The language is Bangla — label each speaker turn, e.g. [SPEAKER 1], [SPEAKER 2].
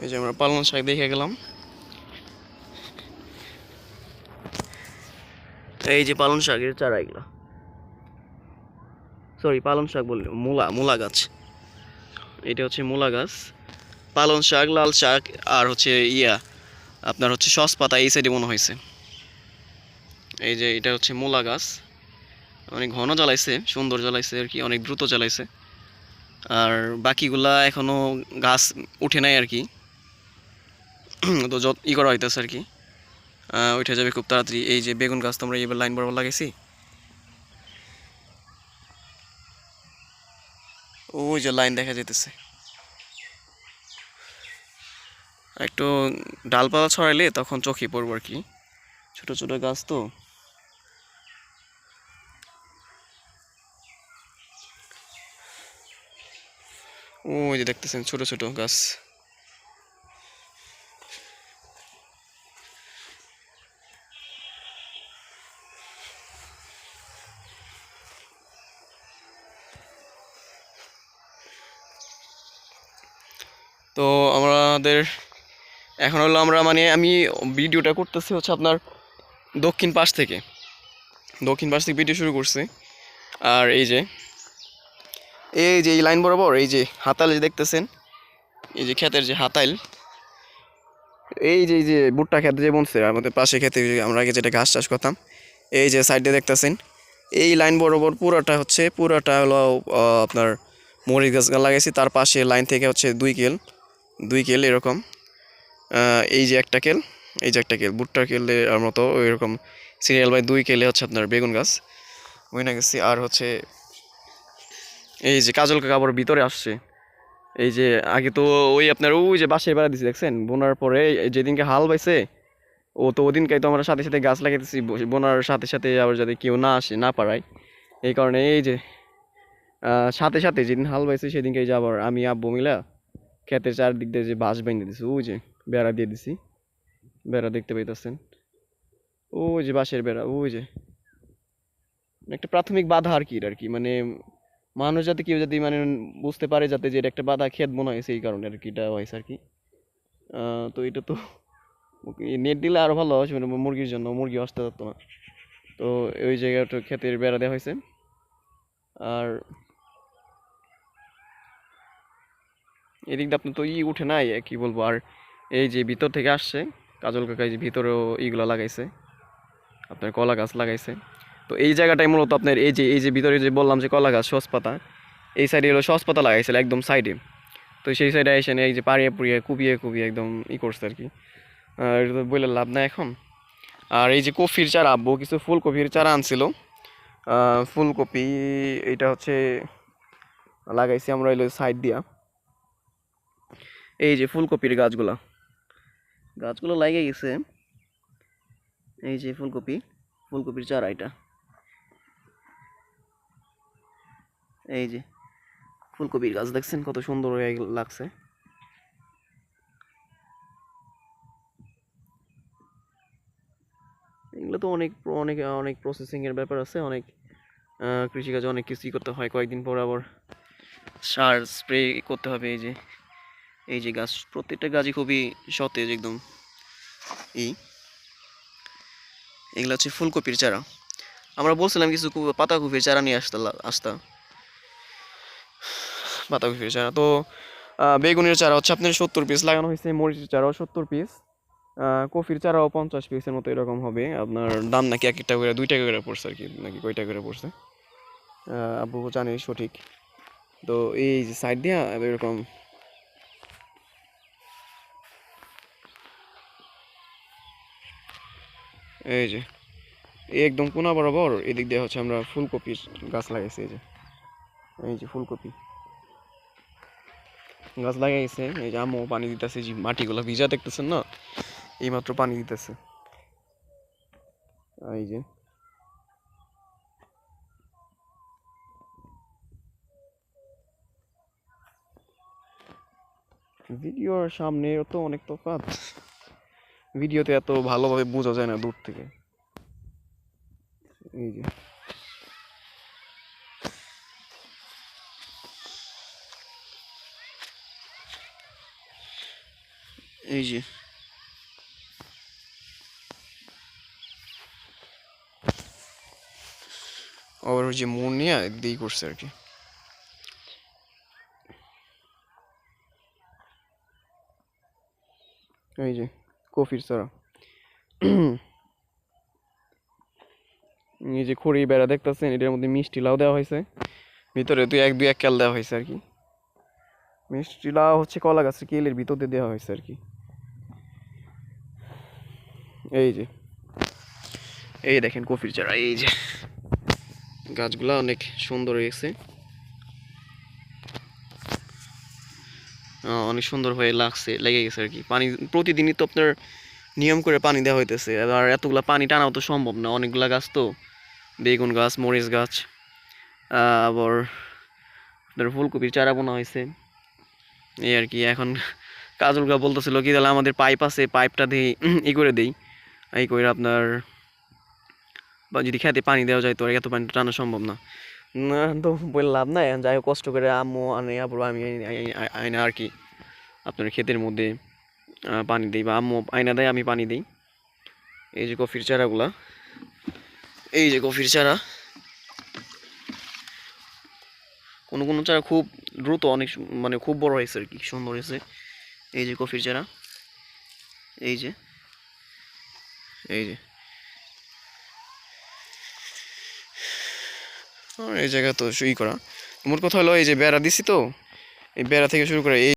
[SPEAKER 1] এই যে আমরা পালং শাক দেখে গেলাম। এই যে পালং শাকের চারা এগুলো, সরি পালং শাক বললি, মূলা গাছ। এটা হচ্ছে মূলা গাছ, পালং শাক, লাল শাক, আর হচ্ছে আপনার হচ্ছে সসপাতা এই সাইডে মনে হয়েছে। এই যে এটা হচ্ছে মূলা গাছ, অনেক ঘন জ্বালাইছে, সুন্দর জ্বালাইছে আর কি, অনেক দ্রুত জ্বালাইছে। আর বাকিগুলা এখনো গাছ উঠে নাই আর কি, তো করা হইতেছে আর কি, উঠে যাবে খুব তাড়াতাড়ি। এই যে বেগুন গাছ তোমরা এবার লাইন বরাবর লাগাইছি, ওই যে লাইন দেখা যেতেছে। একটু ডালপালা ছড়াইলে তখন চোখে পড়বো আর কি, ছোট ছোট গাছ তো। ওই যে দেখতেছেন ছোট ছোট গাছ। তো আমাদের এখন হলো আমরা মানে আমি ভিডিওটা করতেছি হচ্ছে আপনার দক্ষিণ পাশ থেকে ভিডিও শুরু করছি। আর এই যে এই লাইন বরাবর এই যে হাতাল যে দেখতেছেন, এই যে ক্ষেতের যে হাতাইল, এই যে ভুট্টা খেতে যে বনছে আমাদের পাশে খেতে, আমরা আগে যেটা ঘাস চাষ করতাম, এই যে সাইডে দেখতেছেন এই লাইন বরাবর পুরাটা হলো আপনার মরিচ গাছ লাগাইছি। তার পাশে লাইন থেকে হচ্ছে 2 কেল এরকম, এই যে একটা কেল, ভুট্টার কেলের মতো এরকম সিরিয়াল বাই 2 কেলে হচ্ছে আপনার বেগুন গাছ বুঝে গেছি। আর হচ্ছে এই যে কাজল কাপড় ভিতরে আসছে। এই যে আগে তো ওই আপনার ওই যে বাঁশের বেড়া দিছি দেখছেন, বোনার পরে যেদিনকে হাল বাইছে, ও তো ওদিনকে তো আমরা সাথে সাথে গাছ লাগাইতেছি, বোনার সাথে সাথে আবার যাতে কেউ না আসে না পারায়, এই কারণে এই যে সাথে সাথে যেদিন হাল বাইছে সেদিনকে যে আবার আমি আব্বু মিলা ক্ষেতের চারদিক দিয়ে যে বাঁশ বেঁধে দিছি, ওই যে বেড়া দিয়ে দিছি, বেড়া দেখতে পাইতেছেন, ওই যে বাঁশের বেড়া, ওই যে একটা প্রাথমিক বাধা আর কি মানে মানুষ যাতে কেউ যদি মানে বুঝতে পারে যাতে যে এটা একটা বাধা ক্ষেত মনে হয়েছে, এই কারণে আর কি এটা হয়েছে আর কি। তো এটা তো নেট দিলে আরো ভালো হয়, মানে মুরগির জন্য, মুরগি আসতে পারতো না। তো ওই জায়গাটা ক্ষেতের বেড়া দেওয়া হয়েছে। আর এদিক দিয়ে আপনার তো উঠে নাই কি বলবো। আর এই যে ভিতর থেকে আসছে কাজল কাকা, যে ভিতরেও ইগুলো লাগাইছে, আপনার কলা গাছ লাগাইছে। তো এই জায়গাটাই মূলত আপনার এই যে ভিতরে যে বললাম যে কলা গাছ, সসপাতা, এই সাইডে হলো সসপাতা লাগাইছিল একদম সাইডে। তো সেই সাইডে এসে এই যে পাড়িয়ে পুড়িয়ে কুবিয়ে একদম করছে আর কি, এটা তো বলে লাভ নাই এখন। আর এই যে কফির চারা, আব্বু কিছু ফুলকপির চারা আনছিল, ফুলকপি এটা হচ্ছে লাগাইছি আমরা এলো সাইড দিয়া। এই যে ফুলকপির গাছগুলো লাগে গেছে, এই যে ফুলকপির চারা এটা, এই যে ফুলকপির গাছ দেখছেন কত সুন্দর হয়ে লাগছে। এগুলো তো অনেক অনেক অনেক প্রসেসিং এর ব্যাপার আছে, অনেক কৃষিকাজে অনেক কিছুই করতে হয়, কয়েকদিন পর আবার সার স্প্রে করতে হবে। এই যে গাছ, প্রত্যেকটা গাছই খুবই সতেজ একদম। এই এগুলো হচ্ছে ফুলকপির চারা। আমরা বলছিলাম কিছু পাতাকপির চারা নিয়ে আসতা পাতাকপির চারা। তো বেগুনের চারা হচ্ছে আপনার 70 পিস লাগানো হয়েছে, মরিচের চারাও 70 পিস, কফির চারাও 50 পিসের মতো এরকম হবে। আপনার দাম নাকি এক একটা করে 2 টাকা করে পড়ছে আর কি, নাকি কয়টা করে পড়ছে আব্বু জানি সঠিক। তো এই যে সাইড দিয়া এরকম এই যে একদম কোনা বরাবর এদিক দিয়ে হচ্ছে আমরা ফুলকপির গাছ লাগাইছি। এই যে ফুলকপি গাছ লাগাইছে, এই যে আম্মু পানি দিতেছে, যে মাটিগুলো ভিজা দেখতেছেন না, এইমাত্র পানি দিতেছে। এই যে ভিডিওর সামনে তো অনেক তফাৎ, ভিডিওতে এত ভালোভাবে বোঝা যায় না দূর থেকে। এই যে এই যে আবার ওই যে মোড় নিয়ে দিয়ে করছে আর কি। এই যে কফির চারা, এই যে খড়ি বেড়া দেখতেছেন, এটার মধ্যে মিষ্টি লাউ দেওয়া হয়েছে, ভিতরে দুই এক ক্যাল দেওয়া হয়েছে আর কি। মিষ্টি লাউ হচ্ছে কলা গাছের কেলের ভিতর দিয়ে দেওয়া হয়েছে আর কি। এই যে এই দেখেন কফির চারা, এই যে গাছগুলা অনেক সুন্দর হয়েছে, অনেক সুন্দর হয়ে লেগে গেছে আর কি। পানি প্রতিদিনই তো আপনার নিয়ম করে পানি দেওয়া হইতেছে, আর এতগুলা পানি টানাও তো সম্ভব না, অনেকগুলা গাছ তো, বেগুন গাছ, মরিচ গাছ, আবার আপনার ফুলকপির চারা বোনা হয়েছে এই আর কি। এখন কাজলগা বলতেছিল কি, তাহলে আমাদের পাইপ আছে, পাইপটা দিয়ে ই করে দেই, এই করে আপনার, বা যদি খেতে পানি দেওয়া যায় তো এত পানি টানা সম্ভব না। না তো বলে লাভ নাই, যাই হোক কষ্ট করে আম্মু আনে, আবার আমি আইনা আর কি আপনার ক্ষেতের মধ্যে পানি দিই, বা আম্মু আয়না দেয়, আমি পানি দিই। এই যে কফির চারাগুলা, এই যে কফির চারা, কোনো কোনো চারা খুব দ্রুত অনেক মানে খুব বড় হয়েছে আর কি, সুন্দর হয়েছে। এই যে কফির চারা, এই যে এই যে এই জায়গা তো শুই করা। মোট কথা হলো এই যে বেড়া দিছি তো, এই বেড়া থেকে শুরু করে এই